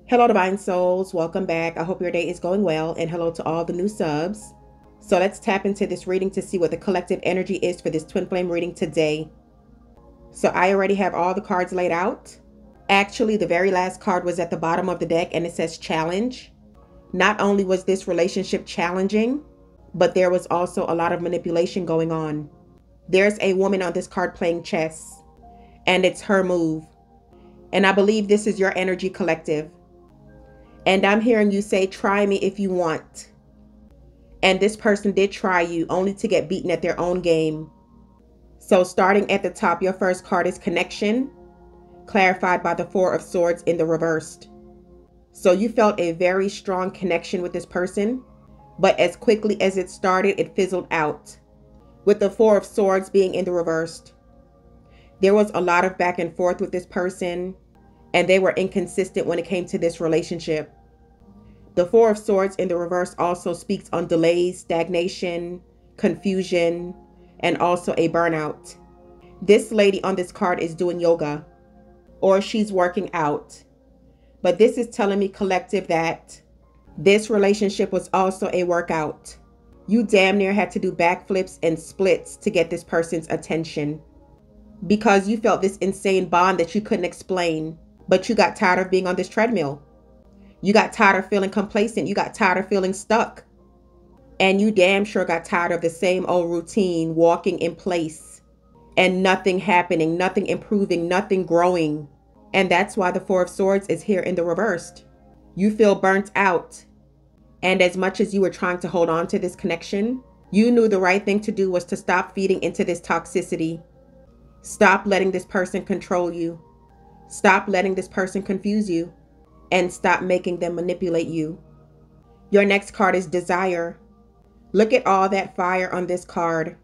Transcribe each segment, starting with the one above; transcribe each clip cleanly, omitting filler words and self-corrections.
Hello, Divine Souls. Welcome back. I hope your day is going well, and hello to all the new subs. So let's tap into this reading to see what the collective energy is for this twin flame reading today. So I already have all the cards laid out. Actually, the very last card was at the bottom of the deck and it says challenge. Not only was this relationship challenging, but there was also a lot of manipulation going on. There's a woman on this card playing chess, and it's her move. And I believe this is your energy collective. And I'm hearing you say, try me if you want. And this person did try you, only to get beaten at their own game. So starting at the top, your first card is connection, clarified by the Four of Swords in the reversed. So you felt a very strong connection with this person, but as quickly as it started, it fizzled out, with the Four of Swords being in the reversed. There was a lot of back and forth with this person, and they were inconsistent when it came to this relationship. The Four of Swords in the reverse also speaks on delays, stagnation, confusion, and also a burnout. This lady on this card is doing yoga, or she's working out. But this is telling me, collective, that this relationship was also a workout. You damn near had to do backflips and splits to get this person's attention, because you felt this insane bond that you couldn't explain, but you got tired of being on this treadmill. You got tired of feeling complacent. You got tired of feeling stuck. And you damn sure got tired of the same old routine, walking in place and nothing happening, nothing improving, nothing growing. And that's why the Four of Swords is here in the reversed. You feel burnt out. And as much as you were trying to hold on to this connection, you knew the right thing to do was to stop feeding into this toxicity. Stop letting this person control you. Stop letting this person confuse you. And stop making them manipulate you. Your next card is desire. Look at all that fire on this card.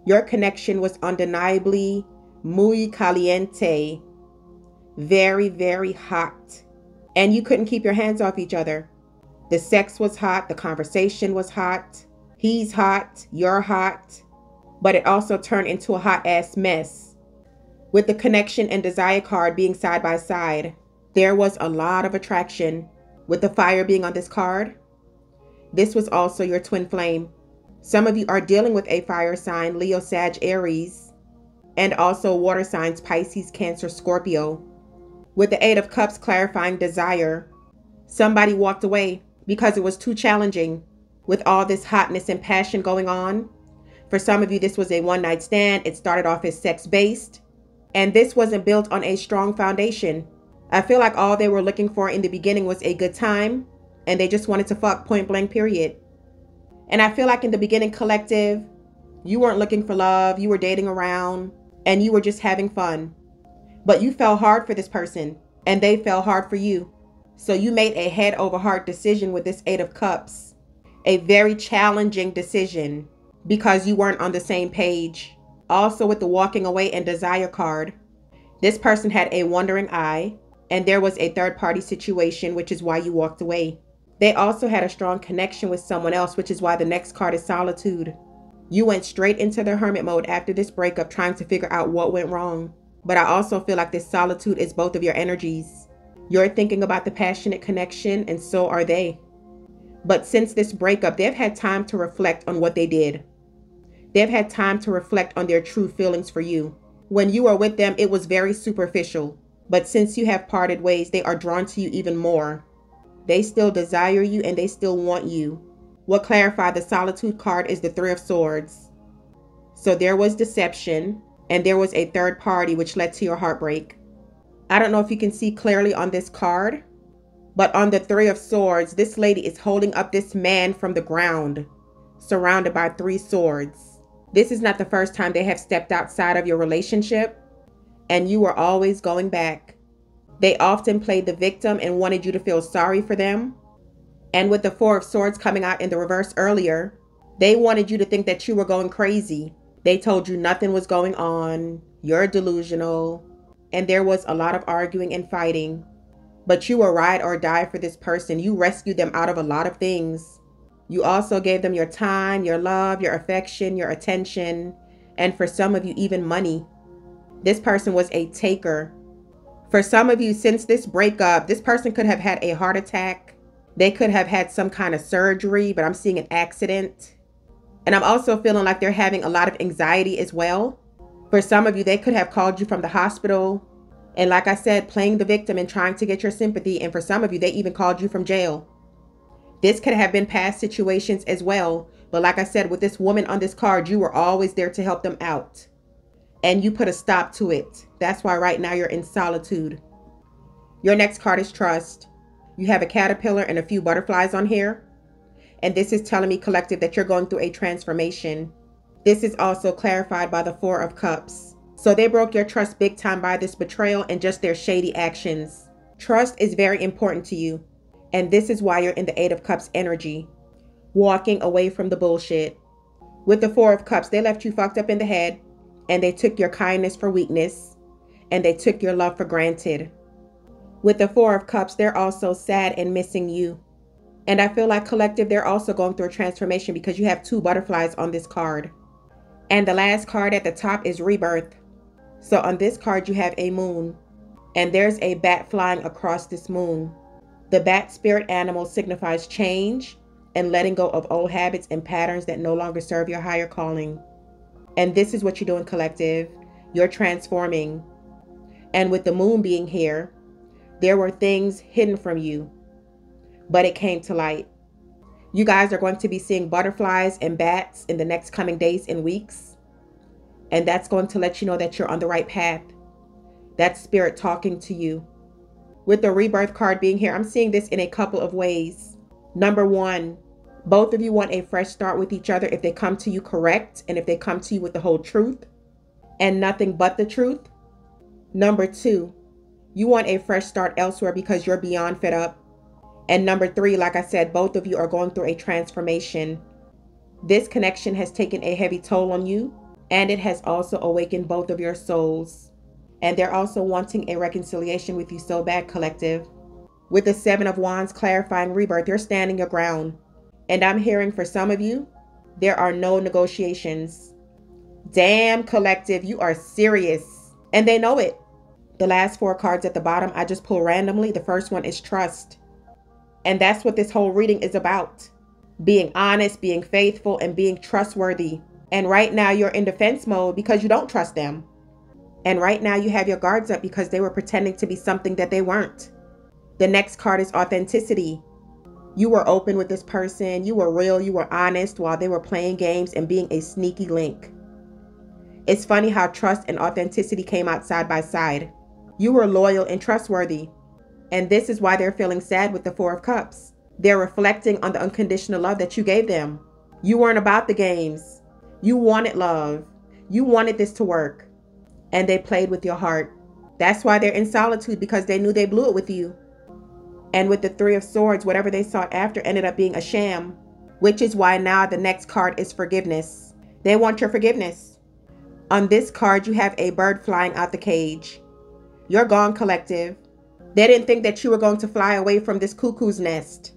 Your connection was undeniably muy caliente. Very, very hot. And you couldn't keep your hands off each other. The sex was hot. The conversation was hot. He's hot. You're hot. But it also turned into a hot ass mess. With the connection and desire card being side by side, there was a lot of attraction. With the fire being on this card, this was also your twin flame. Some of you are dealing with a fire sign, Leo, Sag, Aries, and also water signs, Pisces, Cancer, Scorpio. With the Eight of Cups clarifying desire, somebody walked away because it was too challenging with all this hotness and passion going on. For some of you, this was a one-night stand. It started off as sex-based, and this wasn't built on a strong foundation. I feel like all they were looking for in the beginning was a good time, and they just wanted to fuck, point blank, period. And I feel like in the beginning, collective, you weren't looking for love, you were dating around, and you were just having fun. But you fell hard for this person, and they fell hard for you. So you made a head over heart decision with this Eight of Cups. A very challenging decision because you weren't on the same page. Also with the walking away and desire card, this person had a wandering eye, and there was a third-party situation, which is why you walked away. They also had a strong connection with someone else, which is why the next card is solitude. You went straight into the hermit mode after this breakup, trying to figure out what went wrong. But I also feel like this solitude is both of your energies. You're thinking about the passionate connection, and so are they. But since this breakup, they've had time to reflect on what they did. They've had time to reflect on their true feelings for you. When you were with them, it was very superficial. But since you have parted ways, they are drawn to you even more. They still desire you and they still want you. What clarified the solitude card is the Three of Swords. So there was deception, and there was a third party, which led to your heartbreak. I don't know if you can see clearly on this card, but on the Three of Swords, this lady is holding up this man from the ground, surrounded by three swords. This is not the first time they have stepped outside of your relationship, and you were always going back. They often played the victim and wanted you to feel sorry for them. And with the Four of Swords coming out in the reverse earlier, they wanted you to think that you were going crazy. They told you nothing was going on, you're delusional, and there was a lot of arguing and fighting. But you were ride or die for this person. You rescued them out of a lot of things. You also gave them your time, your love, your affection, your attention, and for some of you, even money. This person was a taker. For some of you, since this breakup, this person could have had a heart attack. They could have had some kind of surgery, but I'm seeing an accident. And I'm also feeling like they're having a lot of anxiety as well. For some of you, they could have called you from the hospital. And like I said, playing the victim and trying to get your sympathy. And for some of you, they even called you from jail. This could have been past situations as well. But like I said, with this woman on this card, you were always there to help them out. And you put a stop to it. That's why right now you're in solitude. Your next card is trust. You have a caterpillar and a few butterflies on here. And this is telling me, collective, that you're going through a transformation. This is also clarified by the Four of Cups. So they broke your trust big time by this betrayal and just their shady actions. Trust is very important to you. And this is why you're in the Eight of Cups energy. Walking away from the bullshit. With the Four of Cups, they left you fucked up in the head. And they took your kindness for weakness. And they took your love for granted. With the Four of Cups, they're also sad and missing you. And I feel like, collective, they're also going through a transformation because you have two butterflies on this card. And the last card at the top is rebirth. So on this card, you have a moon. And there's a bat flying across this moon. The bat spirit animal signifies change and letting go of old habits and patterns that no longer serve your higher calling. And this is what you're doing, collective. You're transforming. And with the moon being here, there were things hidden from you, but it came to light. You guys are going to be seeing butterflies and bats in the next coming days and weeks. And that's going to let you know that you're on the right path. That's spirit talking to you. With the rebirth card being here, I'm seeing this in a couple of ways. Number one, both of you want a fresh start with each other if they come to you correct and if they come to you with the whole truth and nothing but the truth. Number two, you want a fresh start elsewhere because you're beyond fed up. And number three, like I said, both of you are going through a transformation. This connection has taken a heavy toll on you, and it has also awakened both of your souls. And they're also wanting a reconciliation with you so bad, collective. With the Seven of Wands clarifying rebirth, you're standing your ground. And I'm hearing for some of you, there are no negotiations. Damn, collective, you are serious. And they know it. The last four cards at the bottom, I just pull randomly. The first one is trust. And that's what this whole reading is about. Being honest, being faithful, and being trustworthy. And right now you're in defense mode because you don't trust them. And right now you have your guards up because they were pretending to be something that they weren't. The next card is authenticity. You were open with this person. You were real. You were honest while they were playing games and being a sneaky link. It's funny how trust and authenticity came out side by side. You were loyal and trustworthy. And this is why they're feeling sad with the Four of Cups. They're reflecting on the unconditional love that you gave them. You weren't about the games. You wanted love. You wanted this to work. And they played with your heart. That's why they're in solitude, because they knew they blew it with you. And with the Three of Swords, whatever they sought after ended up being a sham, which is why now the next card is forgiveness. They want your forgiveness. On this card, you have a bird flying out the cage. You're gone, collective. They didn't think that you were going to fly away from this cuckoo's nest.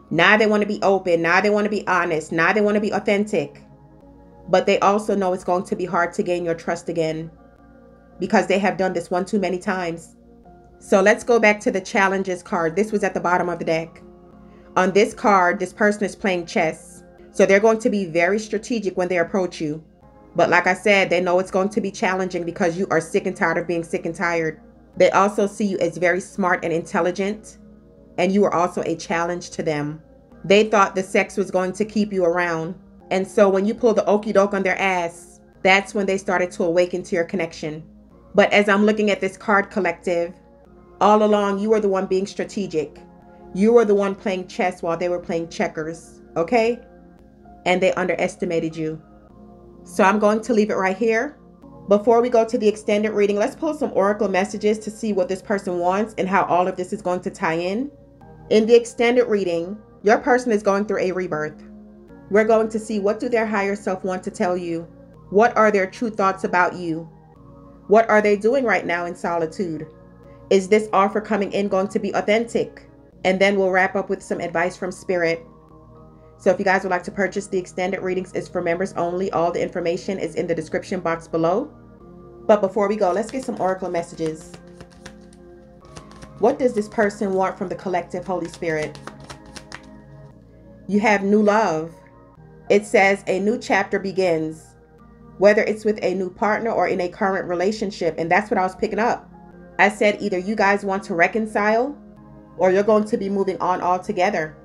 Now they want to be open. Now they want to be honest. Now they want to be authentic. But they also know it's going to be hard to gain your trust again because they have done this one too many times. So let's go back to the challenges card. This was at the bottom of the deck. On this card, this person is playing chess. So they're going to be very strategic when they approach you. But like I said, they know it's going to be challenging because you are sick and tired of being sick and tired. They also see you as very smart and intelligent. And you are also a challenge to them. They thought the sex was going to keep you around. And so when you pull the okie doke on their ass, that's when they started to awaken to your connection. But as I'm looking at this card, collective, all along you were the one being strategic. You were the one playing chess while they were playing checkers, okay? And they underestimated you. So I'm going to leave it right here. Before we go to the extended reading, let's pull some oracle messages to see what this person wants and how all of this is going to tie in. In the extended reading, your person is going through a rebirth. We're going to see, what do their higher self want to tell you? What are their true thoughts about you? What are they doing right now in solitude? Is this offer coming in going to be authentic? And then we'll wrap up with some advice from spirit. So if you guys would like to purchase the extended readings, it's for members only. All the information is in the description box below. But before we go, let's get some oracle messages. What does this person want from the collective, Holy Spirit? You have new love. It says a new chapter begins, whether it's with a new partner or in a current relationship. And that's what I was picking up. I said either you guys want to reconcile or you're going to be moving on altogether.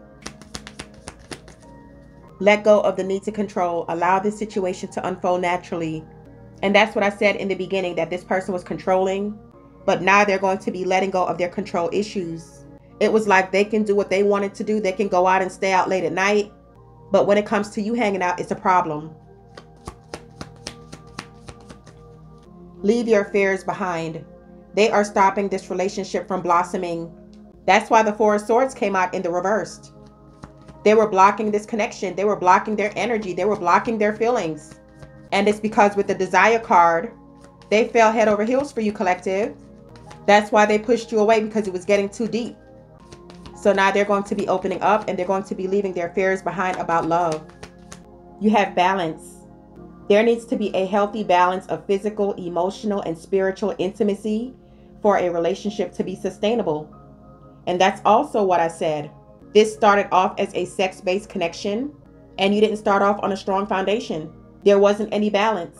Let go of the need to control. Allow this situation to unfold naturally. And that's what I said in the beginning, that this person was controlling, but now they're going to be letting go of their control issues. It was like they can do what they wanted to do. They can go out and stay out late at night. But when it comes to you hanging out, it's a problem. Leave your fears behind. They are stopping this relationship from blossoming. That's why the Four of Swords came out in the reversed. They were blocking this connection. They were blocking their energy. They were blocking their feelings. And it's because with the Desire card, they fell head over heels for you, collective. That's why they pushed you away, because it was getting too deep. So now they're going to be opening up and they're going to be leaving their fears behind about love. You have balance. There needs to be a healthy balance of physical, emotional, and spiritual intimacy for a relationship to be sustainable. And that's also what I said. This started off as a sex-based connection, and you didn't start off on a strong foundation. There wasn't any balance.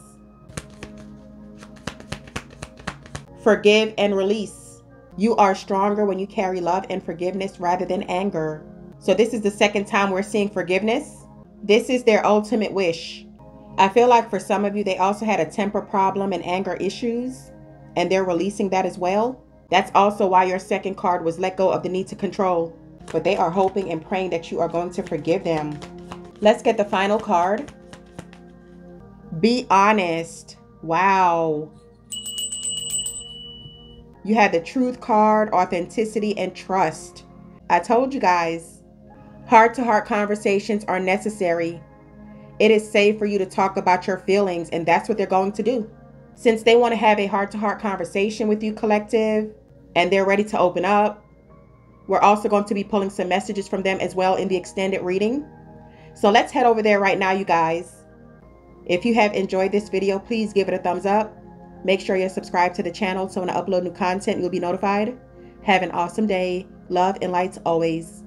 Forgive and release. You are stronger when you carry love and forgiveness rather than anger. So this is the second time we're seeing forgiveness. This is their ultimate wish. I feel like for some of you, they also had a temper problem and anger issues, and they're releasing that as well. That's also why your second card was let go of the need to control. But they are hoping and praying that you are going to forgive them. Let's get the final card. Be honest. Wow. You had the Truth card, authenticity, and trust. I told you guys, heart-to-heart conversations are necessary. It is safe for you to talk about your feelings, and that's what they're going to do. Since they want to have a heart-to-heart conversation with you, collective, and they're ready to open up, we're also going to be pulling some messages from them as well in the extended reading. So let's head over there right now, you guys. If you have enjoyed this video, please give it a thumbs up. Make sure you're subscribed to the channel so when I upload new content, you'll be notified. Have an awesome day. Love and light always.